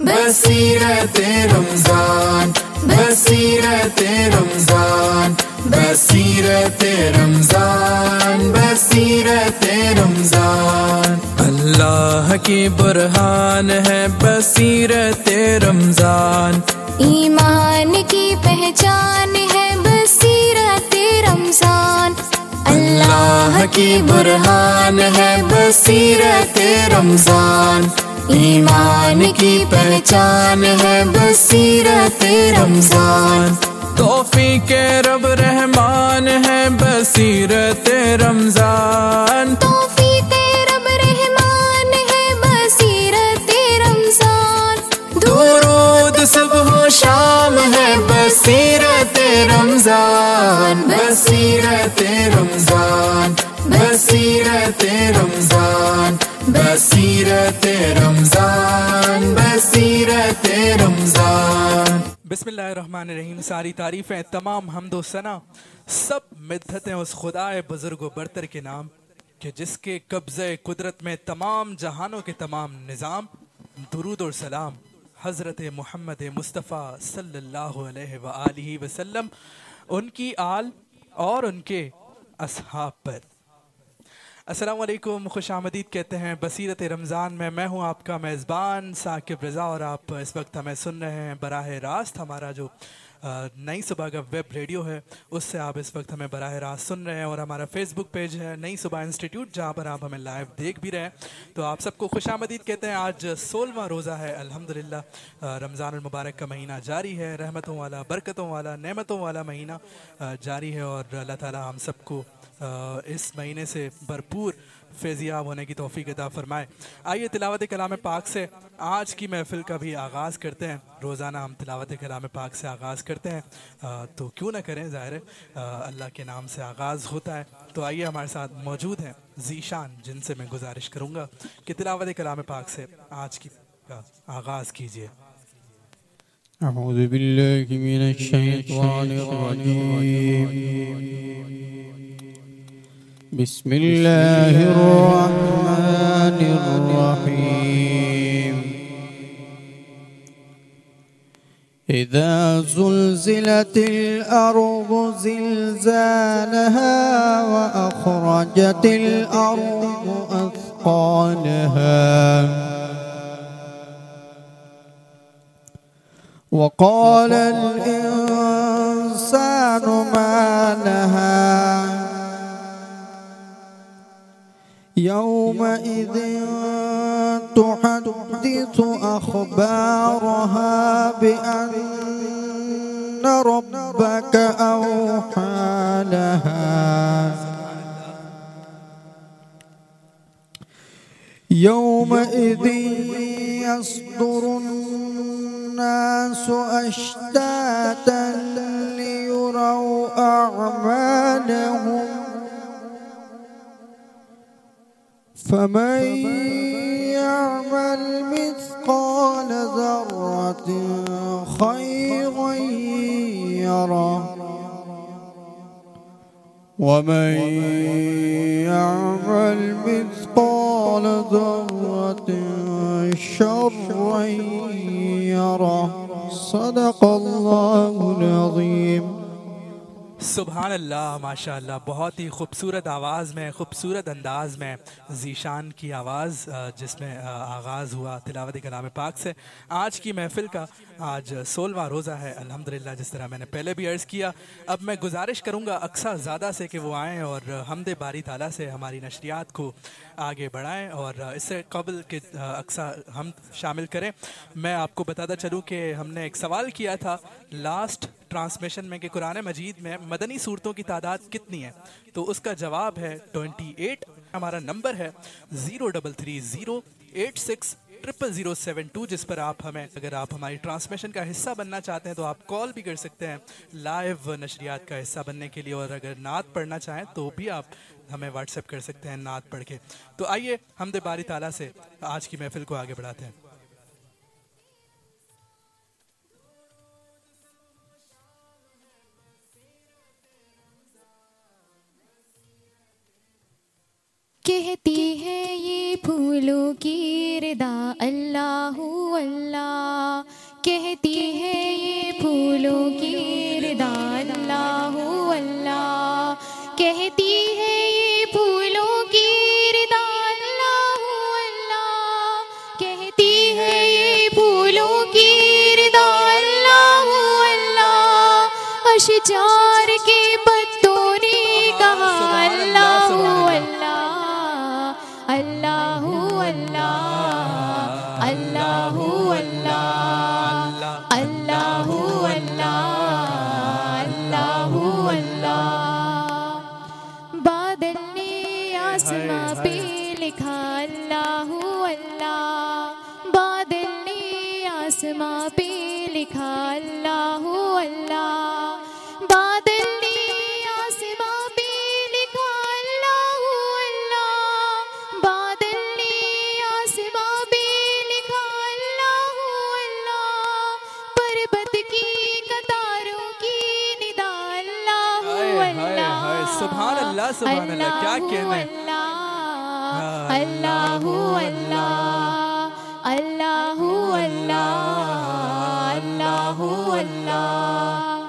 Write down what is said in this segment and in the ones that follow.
بصیرت رمضان بصیرت رمضان بصیرت رمضان بصیرت رمضان اللہ کی برہان ہے بصیرت رمضان ایمان کی پہچان ہے بصیرت رمضان اللہ کی برہان ہے بصیرت رمضان ایمان کی پہچان ہے بصیرت رمضان توفیق رب رحمان ہے بصیرت رمضان توفیق رب رحمان ہے بصیرت رمضان درود صبح و شام ہے بصیرت رمضان بصیرت رمضان بصیرت رمضان بصیرت رمضان بصیرت رمضان بسم اللہ الرحمن الرحیم۔ ساری تعریفیں، تمام حمد و ثنا، سب مدحتیں اس خدائے بزرگ و برتر کے نام کہ جس کے قبضہ قدرت میں تمام جہانوں کے تمام نظام۔ درود اور سلام حضرت محمد مصطفیٰ صلی اللہ علیہ وآلہ وسلم، ان کی آل اور ان کے اصحاب پر۔ السلام علیکم، خوش آمدید کہتے ہیں بصیرت رمضان میں ہوں آپ کا میزبان ثاقب رضا، اور آپ اس وقت ہمیں سن رہے ہیں براہ راست ہمارا جو نئی صبح کا ویب ریڈیو ہے، اس سے آپ اس وقت ہمیں براہ راست سن رہے ہیں، اور ہمارا فیس بک پیج ہے نئی صبح انسٹیٹیوٹ، جہاں پر آپ ہمیں لائیو دیکھ بھی رہے ہیں۔ تو آپ سب کو خوش آمدید کہتے ہیں۔ آج 16واں روزہ ہے الحمدللہ، رمضان المبارک کا مہینہ جاری ہے، رحمتوں والا، برکتوں والا، نعمتوں والا مہینہ جاری ہے، اور اللہ تعالی ہم سب کو اس مہینے سے بھرپور فیضیاب ہونے کی توفیق عطا فرمائے۔ آئیے تلاوت کلام پاک سے آج کی محفل کا بھی آغاز کرتے ہیں۔ روزانہ ہم تلاوت کلام پاک سے آغاز کرتے ہیں، تو کیوں نہ کریں، ظاہر ہے اللہ کے نام سے آغاز ہوتا ہے۔ تو آئیے ہمارے ساتھ موجود ہیں ذیشان، جن سے میں گزارش کروں گا کہ تلاوت کلام پاک سے آج کی کا آغاز کیجیے۔ اعوذ باللہ من الشیطان الرجیم، بسم اللہ الرحمن الرحیم، اذا زلزلت الارض زلزالها واخرجت الارض اثقالها وقال الانسان ما لها يومئذ تحدث أخبارها بأن ربك أوحى لها يومئذ يصدر الناس أشتاتا ليروا أعمالهم فمن يعمل مثقال ذرة خيرا يره ومن يعمل مثقال ذرة شرا يره صدق الله العظيم۔ سبحان اللہ، ماشاء اللہ، بہت ہی خوبصورت آواز میں، خوبصورت انداز میں ذیشان کی آواز، جس میں آغاز ہوا تلاوت کلام پاک سے۔ آج کی محفل کا آج 16واں روزہ ہے الحمدللہ، جس طرح میں نے پہلے بھی عرض کیا۔ اب میں گزارش کروں گا اقصیٰ زیادہ سے کہ وہ آئیں اور حمد باری تعالیٰ سے ہماری نشریات کو آگے بڑھائیں، اور اس سے قبل کہ اقصیٰ حمد شامل کریں، میں آپ کو بتاتا چلوں کہ ہم نے ایک سوال کیا تھا لاسٹ ٹرانسمیشن میں کہ قرآن مجید میں مدنی صورتوں کی تعداد کتنی ہے، تو اس کا جواب ہے 28۔ ہمارا نمبر ہے 0330860072، جس پر آپ ہمیں، اگر آپ ہماری ٹرانسمیشن کا حصہ بننا چاہتے ہیں تو آپ کال بھی کر سکتے ہیں لائیو نشریات کا حصہ بننے کے لیے، اور اگر نعت پڑھنا چاہیں تو بھی آپ ہمیں واٹس ایپ کر سکتے ہیں نعت پڑھ کے۔ تو آئیے حمد باری تعالیٰ سے آج کی محفل کو آگے بڑھاتے ہیں۔ کہتی ہے یہ پھولوں کی ردا اللہ اللہ کہتی ہے یہ پھولوں کی ردا اللہ اللہ کہتی ہے یہ پھولوں کی ردا اللہ اللہ کہتی ہے یہ پھولوں کی ردا اللہ اللہ اشجار کے پتوں نے کہا اللہ اللہ اللہ اللہ اللہ اللہ اللہ اللہ اللہ بادل نے آسماں پہ لکھا اللہ اللہ بادل نے آسماں پہ لکھا اللہ اللہ بادل نے آسماں پہ لکھا اللہ اللہ بادل نے آسماں پہ لکھا اللہ اللہ پربت کی قطاروں کی ندا اللہ اللہ سبحان اللہ سبحان اللہ کیا کہنا ہے اللہ اللہ اللہ اللہ اللہ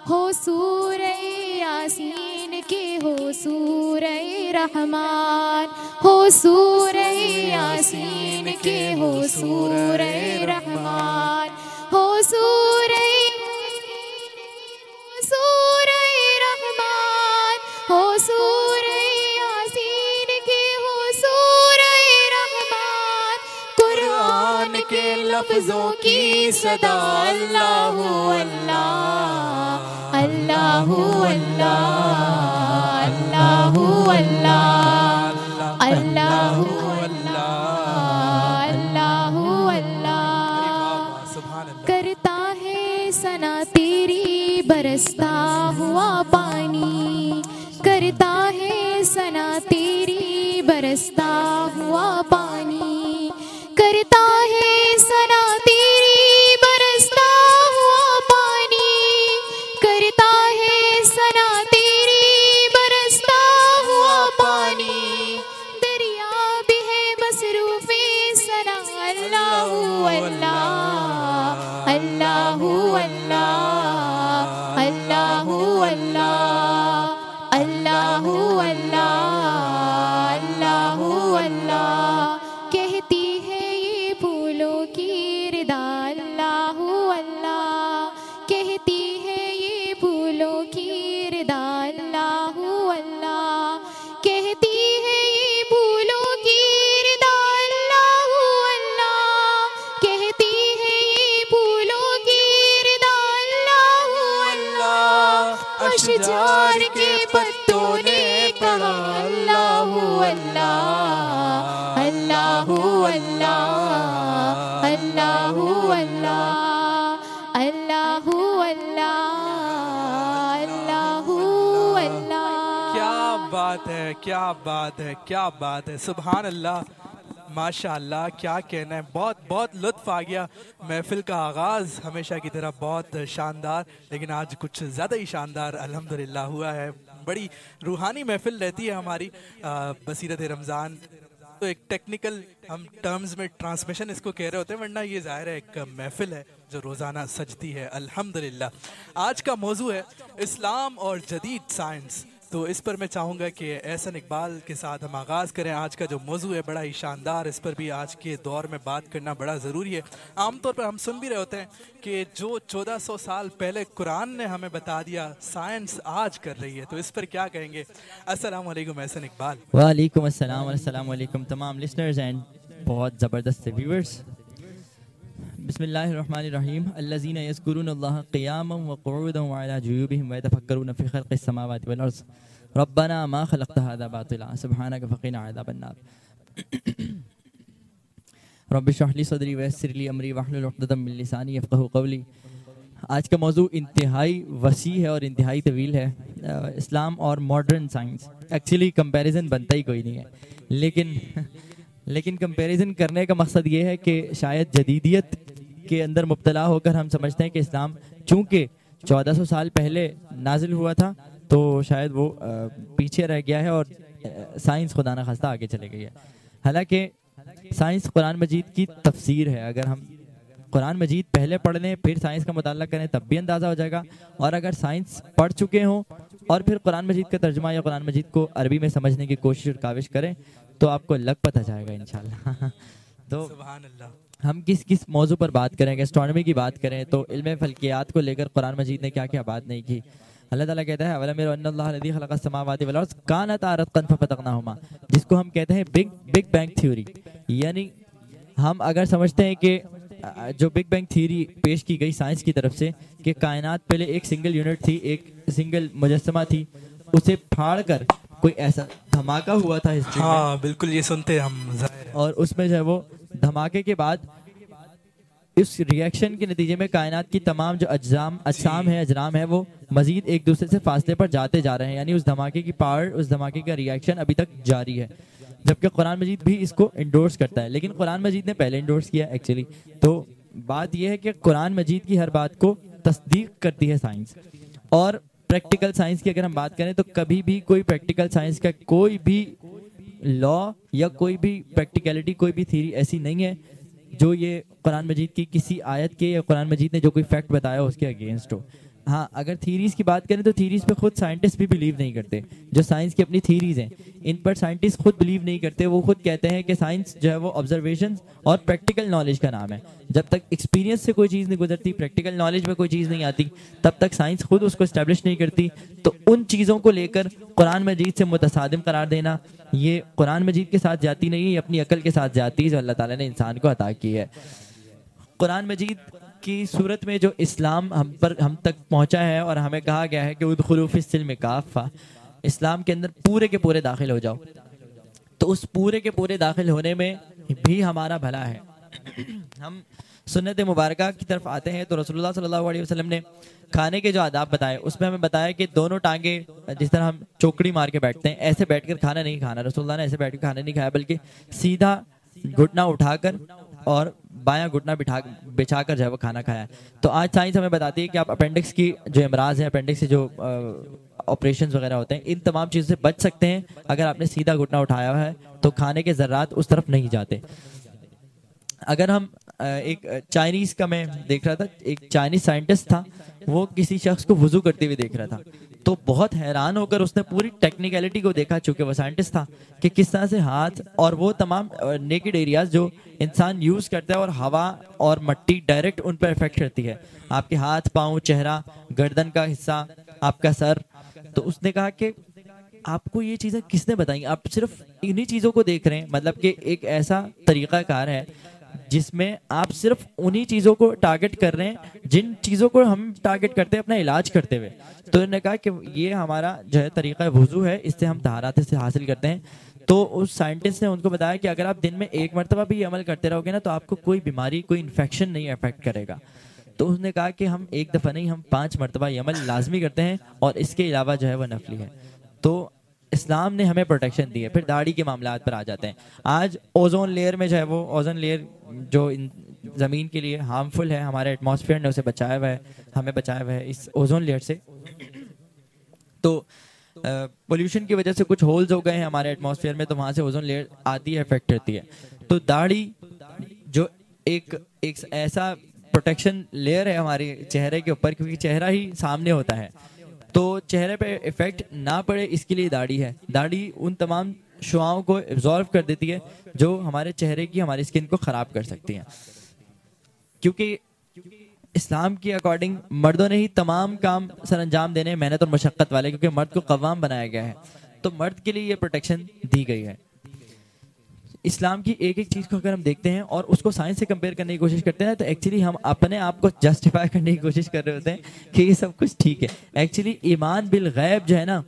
ہو سورہ یاسین کے ہو سورہ رحمان ہو سورہ یاسین کے ہو سورہ رحمان ہو سورہ رحمان ہو سورہ یاسین کے ہو سورہ رحمان قرآن کے لفظوں کی صدا اللہ اللہ اللہ اللہ اللہ اللہ اللہ اللہ کرتا ہے ثنا تیری برستا ہوا پانی کرتا ہے ثنا تیری برستا ہوا پانی کرتا ہے ثنا تیری برستا ہوا پانی کرتا ہے ثنا تیری برستا ہوا پانی دریا بھی ہے مصروف ثنا اللہ اللہ اللہ اللہ اللہ اللہ اللہ اللہ اللہ کہتی ہے یہ پھولوں کی ردا اللہ اللہ کہتی ہے یہ پھولوں کی ردا اللہ اللہ کہتی ہے یہ پھولوں کی ردا اللہ اللہ کہتی ہے یہ پھولوں کی ردا اللہ اللہ اشجار کے پتوں نے کہا اللہ اللہ اللہ اللہ اللہ اللہ اللہ اللہ کیا بات ہے کیا بات ہے کیا بات ہے سبحان اللہ ماشاء اللہ کیا کہنا ہے بہت بہت لطف آ گیا محفل کا آغاز ہمیشہ کی طرح بہت شاندار لیکن آج کچھ زیادہ ہی شاندار الحمدللہ ہوا ہے بڑی روحانی محفل رہتی ہے ہماری بصیرت رمضان تو ایک ٹیکنیکل ہم ٹرمز میں ٹرانسمیشن اس کو کہہ رہے ہوتے ہیں ورنہ یہ ظاہر ہے ایک محفل ہے جو روزانہ سجتی ہے الحمدللہ آج کا موضوع ہے اسلام اور جدید سائنس تو اس پر میں چاہوں گا کہ احسن اقبال کے ساتھ ہم آغاز کریں آج کا جو موضوع ہے بڑا ہی شاندار اس پر بھی آج کے دور میں بات کرنا بڑا ضروری ہے عام طور پر ہم سن بھی رہے ہوتے ہیں کہ جو 1400 سال پہلے قرآن نے ہمیں بتا دیا سائنس آج کر رہی ہے تو اس پر کیا کہیں گے السلام علیکم احسن اقبال وعلیکم السلام السلام علیکم تمام لسنرز اینڈ بہت زبردست ویورز بسم اللہ الرحمن الرحیم الذین یذکرون اللہ قیاما وقعودا وعلی جیوبہم ویتفکرون فی خلق السماوات والارض ربنا ما خلقت هذا باطلا سبحانک فقنا عذاب النار رب اشرح لی صدری ویسر لی امری واحلل عقدۃ من لسانی یفقہوا قولی آج کا موضوع انتہائی وسیع ہے اور انتہائی طویل ہے اسلام اور ماڈرن سائنس ایکچولی کمپیریزن بنتا ہی کوئی نہیں ہے لیکن کمپیریزن کرنے کا مقصد یہ ہے کہ شاید جدیدیت کے اندر مبتلا ہو کر ہم سمجھتے ہیں کہ اسلام چونکہ 1400 سال پہلے نازل ہوا تھا تو شاید وہ پیچھے رہ گیا ہے اور سائنس خدا نخواستہ آگے چلے گئی ہے حالانکہ سائنس قرآن مجید کی تفسیر ہے. اگر ہم قرآن مجید پہلے پڑھ لیں پھر سائنس کا مطالعہ کریں تب بھی اندازہ ہو جائے گا, اور اگر سائنس پڑھ چکے ہوں اور پھر قرآن مجید کا ترجمہ یا قرآن مجید کو عربی میں سمجھنے کی کوشش اور کاوش کریں تو آپ کو لگ پتہ جائے گا انشاءاللہ. تو سبحان اللہ. ہم کس موضوع پر بات کریں گے؟ اسٹرانومی کی بات کریں تو علم فلکیات کو لے کر قرآن مجید نے کیا کیا بات نہیں کی. اللہ تعالیٰ کہتا ہے اولم يروا ان اللہ الذی خلق السماوات والارض کانتا رتقا ففتقناهما, جس کو ہم کہتے ہیں بگ بینگ تھیوری. یعنی ہم اگر سمجھتے ہیں کہ جو بگ بینگ تھیوری پیش کی گئی سائنس کی طرف سے کہ کائنات پہلے ایک سنگل یونٹ تھی, ایک سنگل مجسمہ تھی, اسے پھاڑ کر کوئی ایسا دھماکہ ہوا تھا ہسٹری میں. ہاں بالکل یہ سنتے ہم ظاہر ہے. اور اس میں جو ہے وہ دھماکے کے بعد اس ریئیکشن کے نتیجے میں کائنات کی تمام جو اجسام ہیں وہ مزید ایک دوسرے سے فاصلے پر جاتے جا رہے ہیں. یعنی اس دھماکے کی پاور, اس دھماکے کا ریئیکشن ابھی تک جاری ہے, جبکہ قرآن مجید بھی اس کو انڈورس کرتا ہے. لیکن قرآن مجید نے پہلے انڈورس کیا ایکچولی. تو بات یہ ہے کہ قرآن مجید کی ہر بات کو تصدیق کرتی ہے سائنس. اور پریکٹیکل سائنس کی اگر ہم بات کریں تو کبھی بھی کوئی پریکٹیکل سائنس کا کوئی بھی لا یا کوئی بھی پریکٹیکلٹی, کوئی بھی تھیوری ایسی نہیں ہے جو یہ قرآن مجید کی کسی آیت کے یا قرآن مجید نے جو کوئی فیکٹ بتایا اس کے اگینسٹ ہو. ہاں اگر تھیریز کی بات کریں تو تھیریز پہ خود سائنٹسٹ بھی بلیو نہیں کرتے. جو سائنس کی اپنی تھیریز ہیں ان پر سائنٹسٹ خود بلیو نہیں کرتے. وہ خود کہتے ہیں کہ سائنس جو ہے وہ آبزرویشنز اور پریکٹیکل نالج کا نام ہے. جب تک ایکسپیرینس سے کوئی چیز نہیں گزرتی, پریکٹیکل نالج میں کوئی چیز نہیں آتی, تب تک سائنس خود اس کو اسٹیبلش نہیں کرتی. تو ان چیزوں کو لے کر قرآن مجید سے متصادم قرار دینا یہ قرآن مجید کے ساتھ جاتی نہیں ہے, یہ اپنی عقل کے ساتھ جاتی ہے جو اللہ تعالیٰ نے انسان کو عطا کی ہے. قرآن مجید کی صورت میں جو اسلام ہم تک پہنچا ہے اور ہمیں کہا گیا ہے کہ ادخلوا فی السلم کافہ, اسلام کے اندر پورے کے پورے داخل ہو جاؤ, تو اس پورے کے پورے داخل ہونے میں بھی ہمارا بھلا ہے. ہم سنت مبارکہ کی طرف آتے ہیں تو رسول اللہ صلی اللہ علیہ وسلم نے کھانے کے جو آداب بتائے اس میں ہمیں بتایا کہ دونوں ٹانگیں جس طرح ہم چوکڑی مار کے بیٹھتے ہیں ایسے بیٹھ کر کھانا نہیں کھانا. رسول اللہ نے ایسے بیٹھ کے کھانا نہیں کھایا بلکہ سیدھا گھٹنا اٹھا کر اور بایاں گھٹنا بچھا کر جو ہے وہ کھانا کھایا. تو آج سائنس ہمیں بتاتی ہے کہ آپ اپینڈکس کی جو امراض ہیں, اپینڈکس سے جو آپریشنز وغیرہ ہوتے ہیں, ان تمام چیزوں سے بچ سکتے ہیں اگر آپ نے سیدھا گھٹنا اٹھایا ہوا ہے تو کھانے کے ذرات اس طرف نہیں جاتے. اگر ہم ایک چائنیز کا میں دیکھ رہا تھا, ایک چائنیز سائنٹسٹ تھا, وہ کسی شخص کو وضو کرتے ہوئے دیکھ رہا تھا تو بہت حیران ہو کر اس نے پوری ٹیکنیکلٹی کو دیکھا, چونکہ وہ سائنٹسٹ تھا, کہ کس طرح سے ہاتھ اور وہ تمام نیکڈ ایریاز جو انسان یوز کرتا ہے اور ہوا اور مٹی ڈائریکٹ ان پر افیکٹ کرتی ہے, آپ کے ہاتھ, پاؤں, چہرہ, گردن کا حصہ, آپ کا سر. تو اس نے کہا کہ آپ کو یہ چیزیں کس نے بتائیں, آپ صرف انہی چیزوں کو دیکھ رہے ہیں. مطلب کہ ایک ایسا طریقہ کار ہے جس میں آپ صرف انہی چیزوں کو ٹارگٹ کر رہے ہیں جن چیزوں کو ہم ٹارگٹ کرتے ہیں اپنا علاج کرتے ہوئے. تو انہوں نے کہا کہ یہ ہمارا جو ہے طریقہ وضو ہے, اس سے ہم طہارت سے حاصل کرتے ہیں. تو اس سائنٹسٹ نے ان کو بتایا کہ اگر آپ دن میں ایک مرتبہ بھی یہ عمل کرتے رہو گے نا تو آپ کو کوئی بیماری, کوئی انفیکشن نہیں افیکٹ کرے گا. تو اس نے کہا کہ ہم ایک دفعہ نہیں, ہم 5 مرتبہ یہ عمل لازمی کرتے ہیں اور اس کے علاوہ جو ہے وہ نفلی ہے. تو اسلام نے ہمیں پروٹیکشن دی ہے. پھر داڑھی کے معاملات پر آ جاتے ہیں. آج اوزون لیئر میں جو ہے وہ اوزون لیئر جو زمین کے لیے ہارمفل ہے, ہمارے ایٹماسفیئر نے اسے بچایا ہوا ہے, ہمیں بچایا ہوا ہے اس اوزون لیئر سے. تو پولیوشن کی وجہ سے کچھ ہولز ہو گئے ہیں ہمارے ایٹماسفیئر میں, تو وہاں سے اوزون لیئر آتی ہے, افیکٹ کرتی ہے. تو داڑھی جو ایک ایسا پروٹیکشن لیئر ہے ہمارے چہرے کے اوپر, کیونکہ چہرہ ہی سامنے ہوتا ہے, تو چہرے پہ افیکٹ نہ پڑے اس کے لیے داڑھی ہے. داڑھی ان تمام شعاؤں کو ایبزارو کر دیتی ہے جو ہمارے چہرے کی, ہماری اسکن کو خراب کر سکتی ہیں. کیونکہ اسلام کے اکارڈنگ مردوں نے ہی تمام کام سر انجام دینے ہیں, محنت اور مشقت والے, کیونکہ مرد کو قوام بنایا گیا ہے. تو مرد کے لیے یہ پروٹیکشن دی گئی ہے. اسلام کی ایک ایک چیز کو اگر ہم دیکھتے ہیں اور اس کو سائنس سے کمپیئر کرنے کی کوشش کرتے ہیں تو ایکچولی ہم اپنے آپ کو جسٹیفائی کرنے کی کوشش کر رہے ہوتے ہیں کہ یہ سب کچھ ٹھیک ہے. ایکچولی ایمان بالغیب جو ہے نا,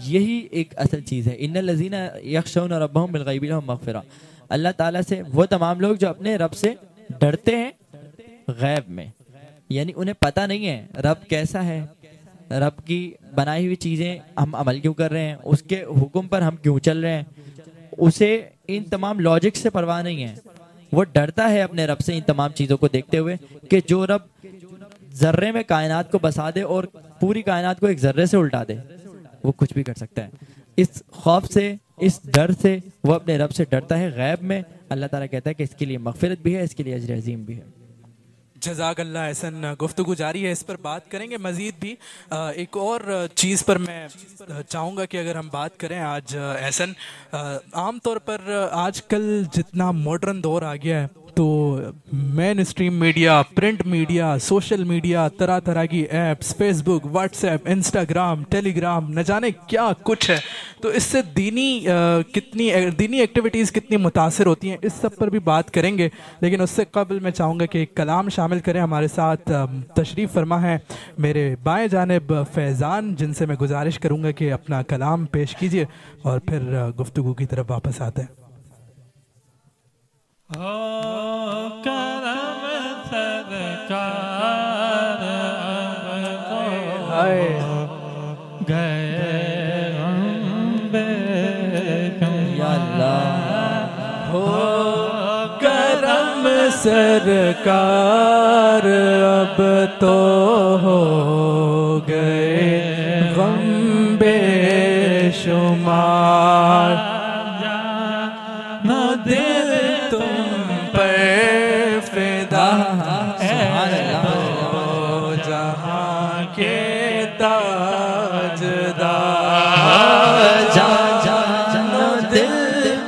یہی ایک اصل چیز ہے. ان الذین یخشون ربهم بالغیب لهم مغفرہ, اللہ تعالیٰ سے وہ تمام لوگ جو اپنے رب سے ڈرتے ہیں غیب میں, یعنی انہیں پتہ نہیں ہے رب کیسا ہے, رب کی بنائی ہوئی چیزیں ہم عمل کیوں کر رہے ہیں, اس کے حکم پر ہم کیوں چل رہے ہیں, اسے ان تمام لاجک سے پرواہ نہیں ہے. وہ ڈرتا ہے اپنے رب سے ان تمام چیزوں کو دیکھتے ہوئے کہ جو رب ذرے میں کائنات کو بسا دے اور پوری کائنات کو ایک ذرے سے الٹا دے, وہ کچھ بھی کر سکتا ہے. اس خوف سے، اس ڈر سے وہ اپنے رب سے ڈرتا ہے غیب میں، اللہ تعالیٰ کہتا ہے کہ اس کے لیے مغفرت بھی ہے، اس کے لیے اجر عظیم بھی ہے۔ جزاک اللہ احسن، گفتگو جاری ہے، اس پر بات کریں گے مزید بھی۔ ایک اور چیز پر میں چاہوں گا کہ اگر ہم بات کریں آج احسن، عام طور پر آج کل جتنا ماڈرن دور آ گیا ہے تو mainstream media, print media, social media, طرح طرح کی apps, Facebook, WhatsApp, Instagram, Telegram, نہ جانے کیا کچھ ہے، تو اس سے دینی ایکٹیویٹیز کتنی متاثر ہوتی ہیں، اس سب پر بھی بات کریں گے۔ لیکن اس سے قبل میں چاہوں گا کہ ایک کلام شامل کریں۔ ہمارے ساتھ تشریف فرما ہے میرے بائیں جانب فیضان، جن سے میں گزارش کروں گا کہ اپنا کلام پیش کیجیے اور پھر گفتگو کی طرف واپس آتے ہیں۔ کرم سرکار گئے یا اللہ ہو کرم سرکار اب تو ہو گئے غم بے شمار، نہ دل تم پر فدا ہو جہاں کے تاجدار، جان دل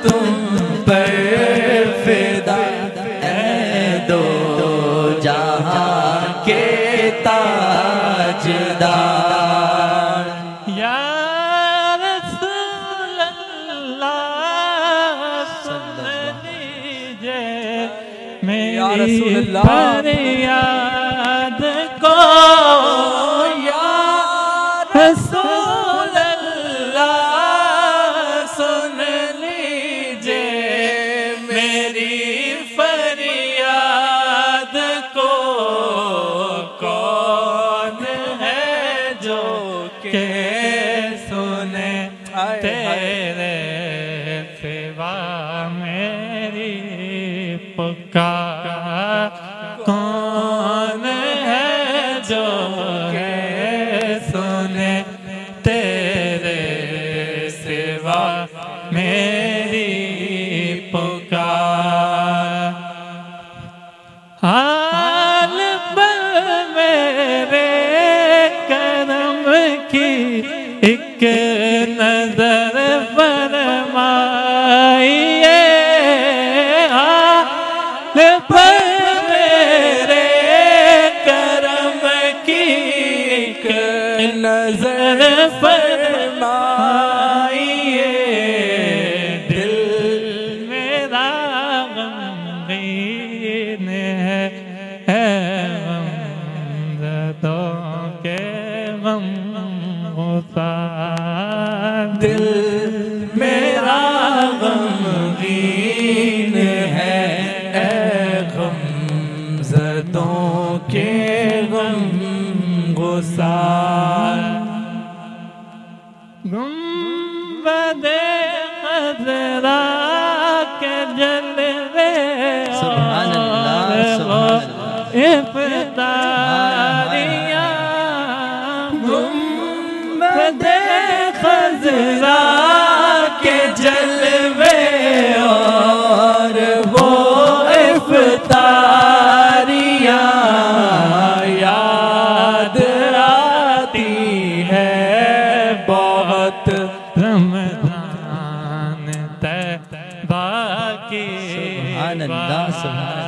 تم پر فدا دو جہاں کے تاجدار، یا رسول اللہ سن لیجئے یا رسول میری اللہ فریاد کو، یا رسول اللہ سن لیجئے میری فریاد کو، کون ہے جو کہ سنے تیرے سوا میری پکار، کون ہے جو کہ سنے تیرے سوا میری پکار، حال پر میرے کرم کی ایک نظر فرمائیے، حال پر میرے کرم کی ایک نظر فرمائیے، دل میرا غمگین ہے، غم زدوں کے غم گسار، دل میرا غمگین ہے، اے غم زدوں کے غم گسار، گنبد خضرا کے جلوے سبحان اللہ، سبحان اللہ، افطاریاں، گنبد خضرا کے جلوے اور وہ افطاریاں یاد آتی ہے بہت، رمضان طیبہ کی سبحان اللہ، سبحان اللہ،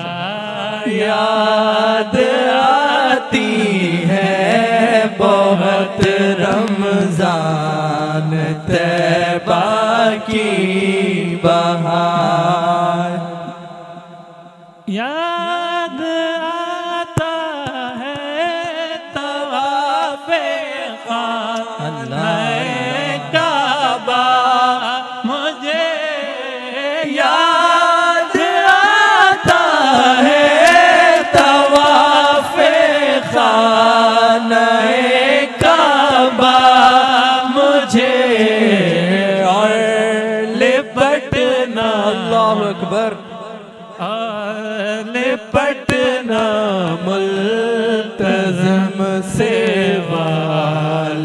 یاد آتی ہے بہت رمضان طیبہ کی بہار، یاد آتا ہے طواف خانہ کعبہ، مجھے یاد آتا ہے طواف خانہ کعبہ، مجھے اور لپٹنا، اللہ اکبر، لپٹنا ملتزم سے والہانہ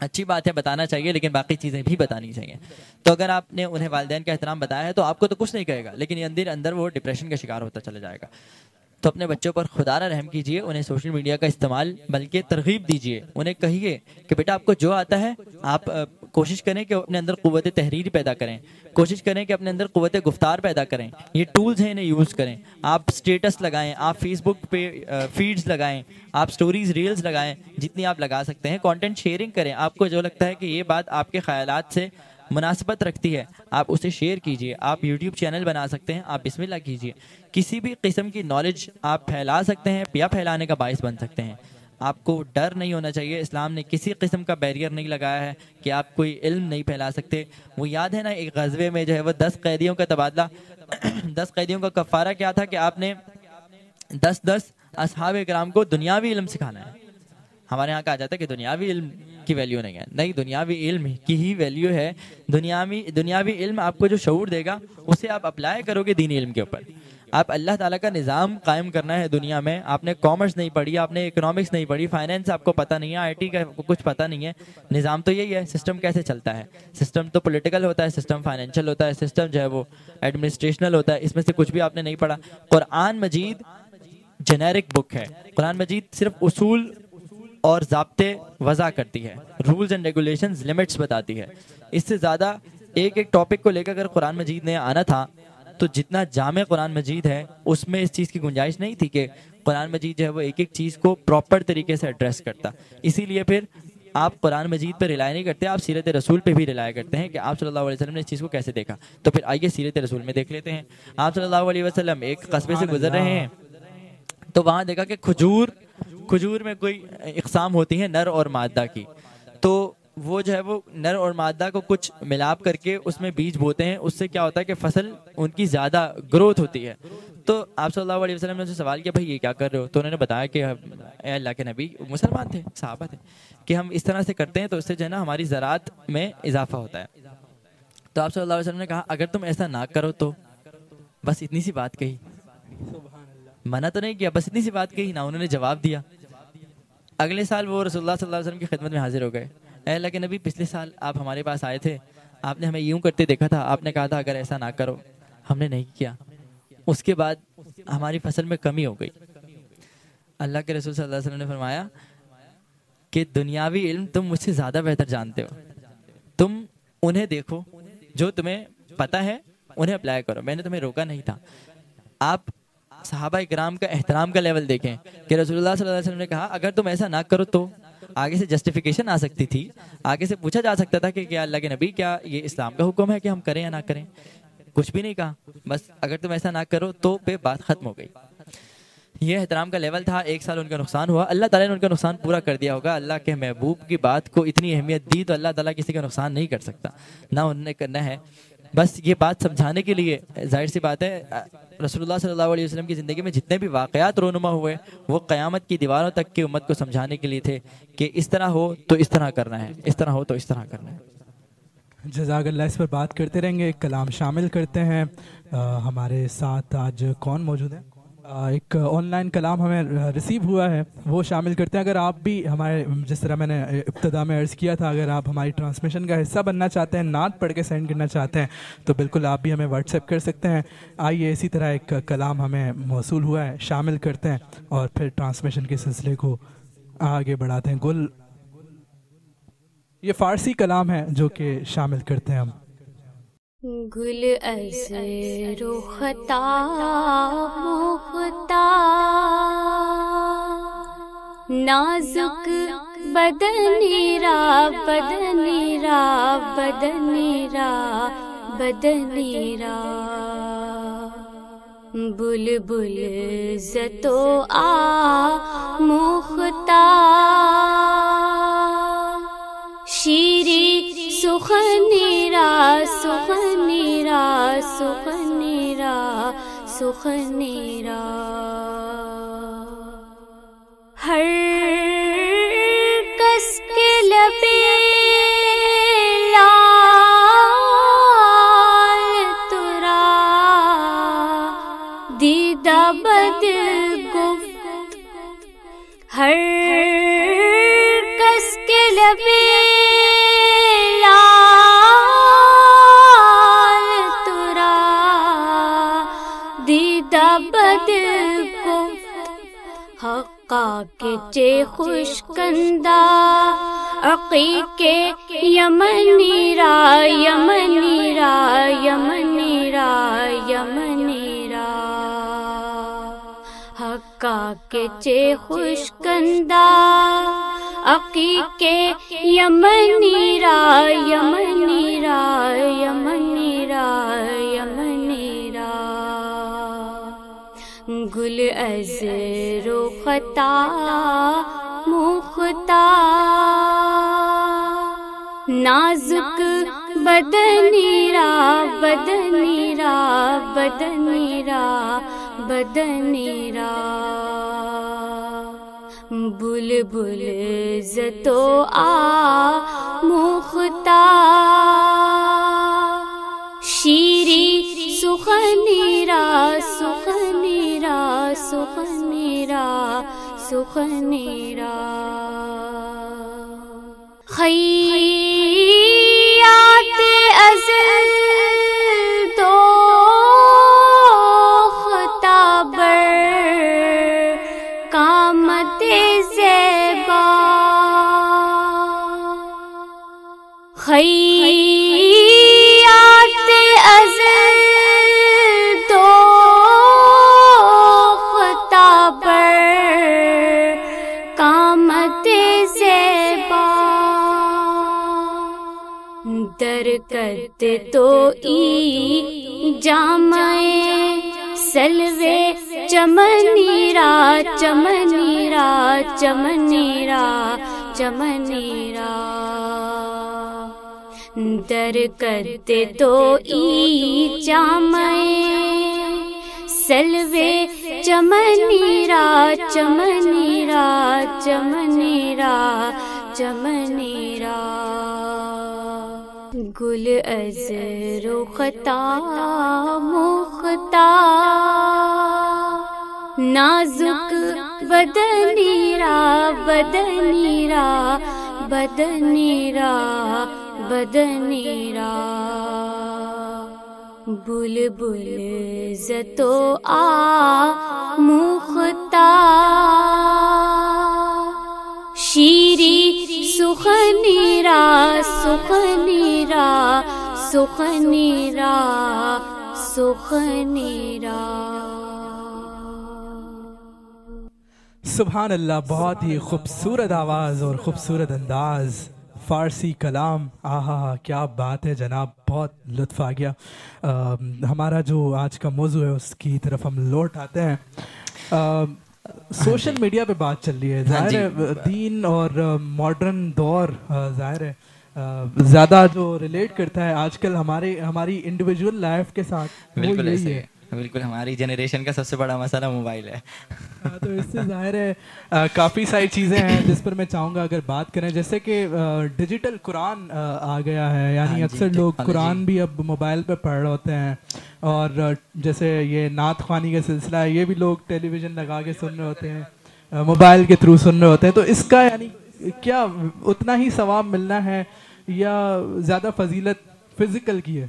اچھی بات ہے، بتانا چاہیے، لیکن باقی چیزیں بھی بتانی چاہیے. تو اگر آپ نے انہیں والدین کا احترام بتایا ہے تو آپ کو تو کچھ نہیں کہے گا، لیکن اندر اندر وہ ڈپریشن کا شکار ہوتا چلا جائے گا. تو اپنے بچوں پر خدا نہ رحم کیجیے، انہیں سوشل میڈیا کا استعمال بلکہ ترغیب دیجیے. انہیں کہیے کہ بیٹا آپ کو جو آتا ہے آپ کوشش کریں کہ اپنے اندر قوت تحریر پیدا کریں، کوشش کریں کہ اپنے اندر قوت گفتار پیدا کریں. یہ ٹولز ہیں، انہیں یوز کریں. آپ سٹیٹس لگائیں، آپ فیس بک پہ فیڈز لگائیں، آپ سٹوریز ریلز لگائیں، جتنی آپ لگا سکتے ہیں. کانٹینٹ شیئرنگ کریں. آپ کو جو لگتا ہے کہ یہ بات آپ کے خیالات سے مناسبت رکھتی ہے آپ اسے شیئر کیجیے. آپ یوٹیوب چینل بنا سکتے ہیں، آپ بسم اللہ کیجیے. کسی بھی قسم کی نالج آپ پھیلا سکتے ہیں یا پھیلانے کا باعث بن سکتے ہیں. آپ کو ڈر نہیں ہونا چاہیے. اسلام نے کسی قسم کا بیریئر نہیں لگایا ہے کہ آپ کوئی علم نہیں پھیلا سکتے. وہ یاد ہے نا ایک غزوے میں جو ہے وہ 10 قیدیوں کا تبادلہ 10 قیدیوں کا کفارہ کیا تھا کہ آپ نے 10 اصحاب کرام کو دنیاوی علم سکھانا ہے. ہمارے یہاں کہا جاتا ہے کہ دنیاوی علم کی ویلیو نہیں ہے. نہیں، دنیاوی علم کی ہی ویلیو ہے. دنیاوی علم آپ کو جو شعور دے گا اسے آپ اپلائی کرو گے دینی علم کے اوپر. آپ اللہ تعالیٰ کا نظام قائم کرنا ہے دنیا میں. آپ نے کامرس نہیں پڑھی، آپ نے اکنامکس نہیں پڑھی، فائنینس آپ کو پتہ نہیں ہے، IT کا کچھ پتہ نہیں ہے. نظام تو یہی ہے. سسٹم کیسے چلتا ہے؟ سسٹم تو پولیٹیکل ہوتا ہے، سسٹم فائنینشیل ہوتا ہے، سسٹم جو ہے وہ ایڈمنسٹریشنل ہوتا ہے. اس میں سے کچھ بھی آپ نے نہیں پڑھا. قرآن مجید جنیرک بک ہے. قرآن مجید صرف اصول اور ضابطے وضع کرتی ہے، رولز اینڈ ریگولیشنز، لمٹس بتاتی ہے. اس سے زیادہ ایک ٹاپک کو لے کر اگر قرآن مجید نے آنا تھا تو جتنا جامع قرآن مجید ہے اس میں اس چیز کی گنجائش نہیں تھی کہ قرآن مجید جو ہے وہ ایک چیز کو پراپر طریقے سے ایڈریس کرتا. اسی لیے پھر آپ قرآن مجید پہ ریلائی نہیں کرتے، آپ سیرت رسول پہ بھی ریلائی کرتے ہیں کہ آپ صلی اللہ علیہ وسلم نے اس چیز کو کیسے دیکھا. تو پھر آئیے سیرت رسول میں دیکھ لیتے ہیں. آپ صلی اللہ علیہ وسلم ایک قصبے سے گزر رہے ہیں تو وہاں دیکھا کہ کھجور میں کوئی اقسام ہوتی ہیں نر اور مادہ کی. تو وہ جو ہے وہ نر اور مادہ کو کچھ ملاپ کر کے اس میں بیج بوتے ہیں. اس سے کیا ہوتا ہے کہ فصل ان کی زیادہ گروتھ ہوتی ہے. تو آپ صلی اللہ علیہ وسلم نے ان سے سوال کیا بھائی یہ کیا کر رہے ہو؟ تو انہوں نے بتایا کہ اے اللہ کے نبی، مسلمان تھے، صحابہ تھے، کہ ہم اس طرح سے کرتے ہیں تو اس سے جو ہے نا ہماری زراعت میں اضافہ ہوتا ہے. تو آپ صلی اللہ علیہ وسلم نے کہا اگر تم ایسا نہ کرو تو. بس اتنی سی بات کہی، منع تو نہیں کیا، بس اتنی سی بات کہی نا. انہوں نے جواب دیا. اگلے سال وہ رسول اللہ صلی اللہ علیہ وسلم کی خدمت میں حاضر ہو گئے. اے اللہ کے نبی، پچھلے سال آپ ہمارے پاس آئے تھے، آپ نے ہمیں یوں کرتے دیکھا تھا، آپ نے کہا تھا اگر ایسا نہ کرو. ہم نے نہیں کیا. اس کے بعد ہماری فصل میں کمی ہو گئی. اللہ کے رسول صلی اللہ علیہ وسلم نے فرمایا کہ دنیاوی علم تم مجھ سے زیادہ بہتر جانتے ہو. تم انہیں دیکھو جو تمہیں پتہ ہے، انہیں اپلائی کرو. میں نے تمہیں روکا نہیں تھا. آپ صحابہ اکرام کا احترام کا لیول دیکھیں کہ رسول اللہ صلی اللہ علیہ وسلم نے کہا اگر تم ایسا نہ کرو تو. آگے سے جسٹیفیکیشن آ سکتی تھی، آگے سے پوچھا جا سکتا تھا کہ کیا اللہ کے نبی کیا یہ اسلام کا حکم ہے کہ ہم کریں یا نہ کریں. کچھ بھی نہیں کہا، بس اگر تم ایسا نہ کرو تو پہ بات ختم ہو گئی. یہ احترام کا لیول تھا. 1 سال ان کا نقصان ہوا، اللہ تعالیٰ نے ان کا نقصان پورا کر دیا ہوگا. اللہ کے محبوب کی بات کو اتنی اہمیت دی تو اللہ تعالیٰ کسی کا نقصان نہیں کر سکتا، نہ انہوں نے کرنا ہے. بس یہ بات سمجھانے کے لیے، ظاہر سی بات ہے رسول اللہ صلی اللہ علیہ وسلم کی زندگی میں جتنے بھی واقعات رونما ہوئے وہ قیامت کی دیواروں تک کی امت کو سمجھانے کے لیے تھے کہ اس طرح ہو تو اس طرح کرنا ہے، اس طرح ہو تو اس طرح کرنا ہے. جزاک اللہ. اس پر بات کرتے رہیں گے. ایک کلام شامل کرتے ہیں. ہمارے ساتھ آج کون موجود ہے؟ ایک آن لائن کلام ہمیں ریسیو ہوا ہے، وہ شامل کرتے ہیں. اگر آپ بھی ہمارے، جس طرح میں نے ابتدا میں عرض کیا تھا، اگر آپ ہماری ٹرانسمیشن کا حصہ بننا چاہتے ہیں، نعت پڑھ کے سینڈ کرنا چاہتے ہیں تو بالکل آپ بھی ہمیں واٹس ایپ کر سکتے ہیں. آئیے اسی طرح ایک کلام ہمیں موصول ہوا ہے، شامل کرتے ہیں اور پھر ٹرانسمیشن کے سلسلے کو آگے بڑھاتے ہیں. گل، یہ فارسی کلام ہے جو کہ شامل کرتے ہیں ہم. گل از رختا مختا نازک بدنی را بدنی را بدنی را بدنی را بلبل زتو آ مختا شیری سخنی را سخنی را سخنی را سخنی را ہر کس کے لبے لال ترا دیدہ بدل گفت ہر کس کے لبے حقا کے چے خوشکندہ عقیقے یمنی را یمنی را یمنی را یمنی را حقا کے چے خوشکندہ عقیقے یمنی را یمنی را یمنی را یمنی را گل از رختا مختا نازک بدنی را بدنی را بدنی را بدنی را بلبل زتو مختا شیری سخنی را سخنی را سخنی را سخنی را خیات ازل دو خطابر قامت زیبا خیات ازل دو خطابر قامت زیبا درکت تو ای جامعے سلوے چمنی را چمنی را چمنی را چمنی را درکت تو ای جامعے سلوے چمنی را چمنی را چمنی را چمنی را گل از رختا مختا نازک بدنی را بدنی را بدنی را بدنی را بلبل زتو مختا شیری سخنی را سخنی را سخنی را سخنی را سبحان اللہ، بہت ہی خوبصورت آواز اور خوبصورت انداز، فارسی کلام، آہا کیا بات ہے جناب، بہت لطف آ گیا۔ ہمارا جو آج کا موضوع ہے اس کی طرف ہم لوٹ آتے ہیں۔ سوشل میڈیا پہ بات چل رہی ہے، ظاہر ہے دین اور ماڈرن دور ظاہر ہے زیادہ جو ریلیٹ کرتا ہے آج کل ہماری انڈیویجول لائف کے ساتھ، وہ یہی ہے۔ بالکل ہماری جنریشن کا سب سے بڑا مسئلہ موبائل ہے۔ تو اس سے ظاہر ہے کافی ساری چیزیں ہیں جس پر میں چاہوں گا اگر بات کریں، جیسے کہ ڈیجیٹل قرآن آ گیا ہے، یعنی اکثر لوگ قرآن بھی اب موبائل پہ پڑھ رہے ہوتے ہیں، اور جیسے یہ نعت خوانی کا سلسلہ ہے، یہ بھی لوگ ٹیلی ویژن لگا کے سن رہے ہوتے ہیں، موبائل کے تھرو سن رہے ہوتے ہیں۔ تو اس کا یعنی کیا اتنا ہی ثواب ملنا ہے یا زیادہ فضیلت فزیکل کی ہے؟